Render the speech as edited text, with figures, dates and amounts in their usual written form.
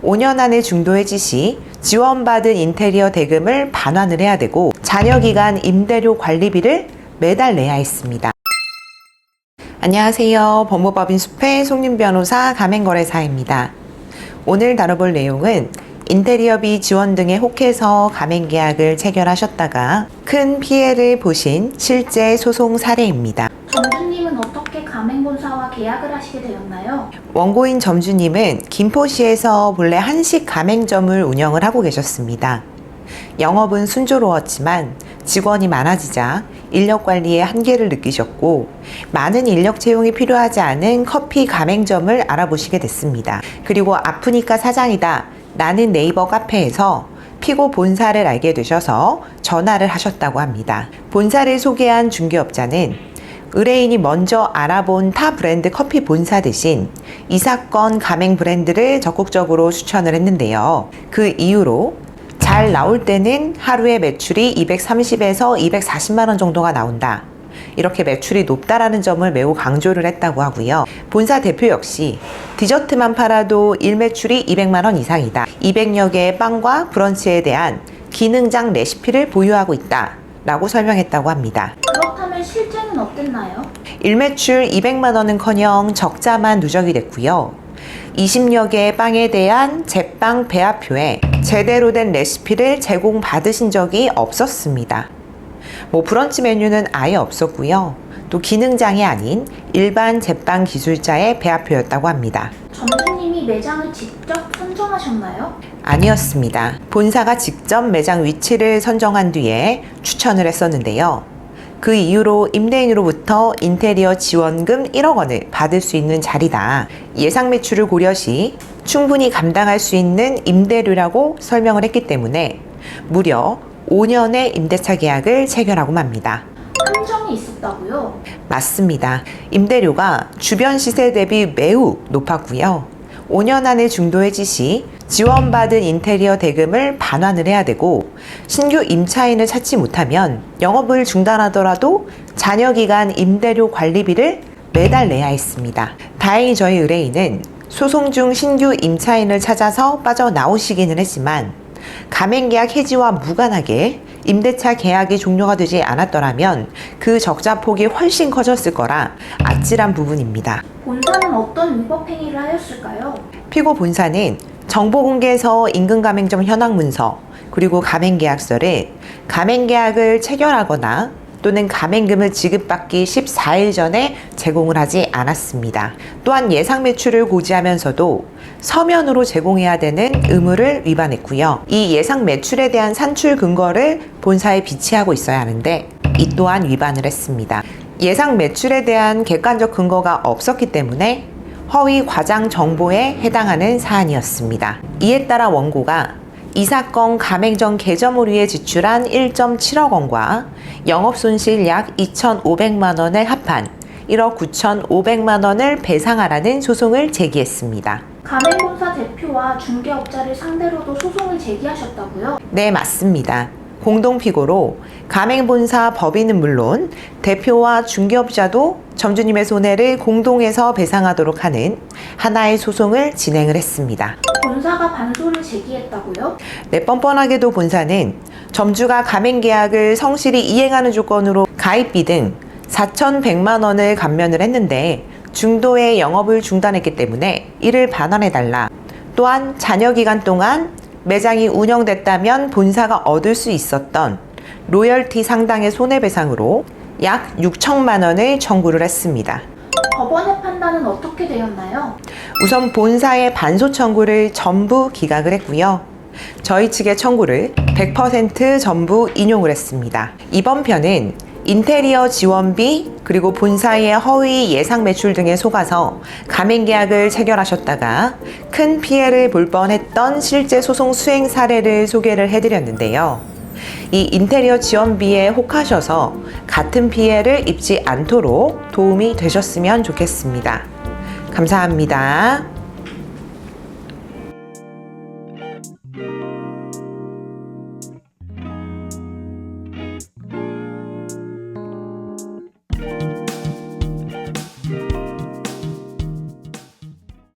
5년 안에 중도해지 시 지원받은 인테리어 대금을 반환을 해야 되고 잔여기간 임대료 관리비를 매달 내야 했습니다. 안녕하세요. 법무법인 숲의 송림 변호사 가맹거래사입니다. 오늘 다뤄볼 내용은 인테리어비 지원 등에 혹해서 가맹계약을 체결하셨다가 큰 피해를 보신 실제 소송 사례입니다. 점주님은 어떻게 가맹본사와 계약을 하시게 되었나요? 원고인 점주님은 김포시에서 본래 한식 가맹점을 운영을 하고 계셨습니다. 영업은 순조로웠지만 직원이 많아지자 인력 관리에 한계를 느끼셨고 많은 인력 채용이 필요하지 않은 커피 가맹점을 알아보시게 됐습니다. 그리고 아프니까 사장이다 라는 네이버 카페에서 피고 본사를 알게 되셔서 전화를 하셨다고 합니다. 본사를 소개한 중개업자는 의뢰인이 먼저 알아본 타 브랜드 커피 본사 대신 이 사건 가맹 브랜드를 적극적으로 추천을 했는데요. 그 이후로 잘 나올 때는 하루에 매출이 230에서 240만 원 정도가 나온다. 이렇게 매출이 높다라는 점을 매우 강조를 했다고 하고요. 본사 대표 역시 디저트만 팔아도 일매출이 200만 원 이상이다. 200여 개의 빵과 브런치에 대한 기능장 레시피를 보유하고 있다. 라고 설명했다고 합니다. 그렇다면 실제는 어땠나요? 일매출 200만 원은커녕 적자만 누적이 됐고요. 20여 개의 빵에 대한 제빵 배합표에 제대로 된 레시피를 제공받으신 적이 없었습니다. 브런치 메뉴는 아예 없었고요. 또 기능장이 아닌 일반 제빵 기술자의 배합표였다고 합니다. 점주님이 매장을 직접 선정하셨나요? 아니었습니다. 본사가 직접 매장 위치를 선정한 뒤에 추천을 했었는데요. 그 이후로 임대인으로부터 인테리어 지원금 1억 원을 받을 수 있는 자리다. 예상 매출을 고려시 충분히 감당할 수 있는 임대료라고 설명을 했기 때문에 무려 5년의 임대차 계약을 체결하고 맙니다. 함정이 있었다고요? 맞습니다. 임대료가 주변 시세 대비 매우 높았고요. 5년 안에 중도해지 시 지원받은 인테리어 대금을 반환을 해야 되고 신규 임차인을 찾지 못하면 영업을 중단하더라도 잔여기간 임대료 관리비를 매달 내야 했습니다. 다행히 저희 의뢰인은 소송 중 신규 임차인을 찾아서 빠져나오시기는 했지만 가맹계약 해지와 무관하게 임대차 계약이 종료가 되지 않았더라면 그 적자 폭이 훨씬 커졌을 거라 아찔한 부분입니다. 본사는 어떤 위법 행위를 하였을까요? 피고 본사는 정보공개서 임금가맹점 현황문서 그리고 가맹계약서를 가맹계약을 체결하거나 또는 가맹금을 지급받기 14일 전에 제공을 하지 않았습니다. 또한 예상 매출을 고지하면서도 서면으로 제공해야 되는 의무를 위반했고요. 이 예상 매출에 대한 산출 근거를 본사에 비치하고 있어야 하는데 이 또한 위반을 했습니다. 예상 매출에 대한 객관적 근거가 없었기 때문에 허위 과장 정보에 해당하는 사안이었습니다. 이에 따라 원고가 이 사건 가맹점 개점을 위해 지출한 1.7억 원과 영업손실 약 2,500만 원을 합한 1억 9,500만 원을 배상하라는 소송을 제기했습니다. 가맹본사 대표와 중개업자를 상대로도 소송을 제기하셨다고요? 네, 맞습니다. 공동피고로 가맹본사 법인은 물론 대표와 중개업자도 점주님의 손해를 공동해서 배상하도록 하는 하나의 소송을 진행을 했습니다. 본사가 반소를 제기했다고요? 네, 뻔뻔하게도 본사는 점주가 가맹계약을 성실히 이행하는 조건으로 가입비 등 4,100만 원을 감면을 했는데 중도에 영업을 중단했기 때문에 이를 반환해달라. 또한 잔여기간 동안 매장이 운영됐다면 본사가 얻을 수 있었던 로열티 상당의 손해배상으로 약 6천만 원을 청구를 했습니다. 법원의 판단은 어떻게 되었나요? 우선 본사의 반소 청구를 전부 기각을 했고요. 저희 측의 청구를 100% 전부 인용을 했습니다. 이번 편은 인테리어 지원비 그리고 본사의 허위 예상 매출 등에 속아서 가맹계약을 체결하셨다가 큰 피해를 볼 뻔했던 실제 소송 수행 사례를 소개를 해드렸는데요. 이 인테리어 지원비에 혹하셔서 같은 피해를 입지 않도록 도움이 되셨으면 좋겠습니다. 감사합니다.